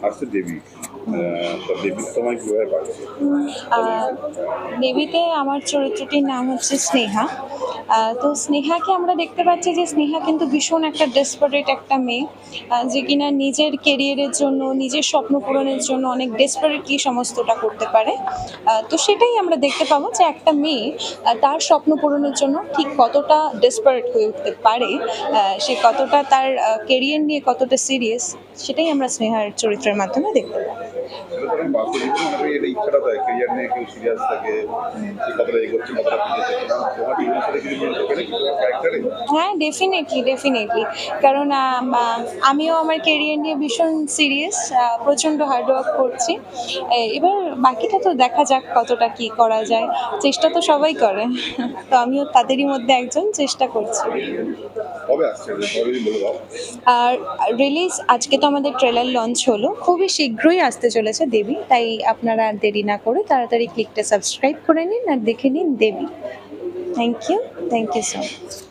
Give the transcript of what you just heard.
আসছে দেবী। তা দেবীর সময় কিভাবে পাচ্ছে? দেবীতে আমার চরিত্রটির নাম হচ্ছে স্নেহা। তো স্নেহাকে আমরা দেখতে পাচ্ছি যে স্নেহা কিন্তু ভীষণ একটা ডেসপারেট একটা মেয়ে, যে কিনা নিজের কেরিয়ারের জন্য, নিজের স্বপ্ন পূরণের জন্য অনেক ডেসপারেটলি সমস্তটা করতে পারে। তো সেটাই আমরা দেখতে পাবো যে একটা মেয়ে তার স্বপ্ন পূরণের জন্য ঠিক কতটা ডেসপারেট হয়ে উঠতে পারে, সে কতটা তার কেরিয়ার নিয়ে কতটা সিরিয়াস, সেটাই আমরা স্নেহার চরিত্রের মাধ্যমে দেখতে পাবো। এটা ধরেন বাস্তব জীবনে অনেকেই এটা ইচ্ছাটা দেয়, কেরিয়ার নিয়ে কেউ সিরিয়াস থাকে, যে কতটা এগোচ্ছে, কতটা পিছিয়ে তোমার জীবনের সাথে কিছু মিলতে পারে কি তোমার ক্যারেক্টারে? হ্যাঁ, ডেফিনেটলি ডেফিনেটলি। কারণ আমিও আমার কেরিয়ার নিয়ে ভীষণ সিরিয়াস, প্রচণ্ড হার্ডওয়ার্ক করছি। এবার বাকিটা তো দেখা যাক কতটা কি করা যায়। চেষ্টা তো সবাই করে। তো আমিও তাদেরই মধ্যে একজন, চেষ্টা করছি। কবে আসছে এটা? কবে যদি বলে দাও। আর রিলিজ আজকে তো আমাদের ট্রেলার লঞ্চ হলো, খুবই শীঘ্রই আসতে চলেছে দেবী, তাই আপনারা আর দেরি না করে তাড়াতাড়ি ক্লিকটা সাবস্ক্রাইব করে নিন আর দেখে নিন Debi. Thank you so much.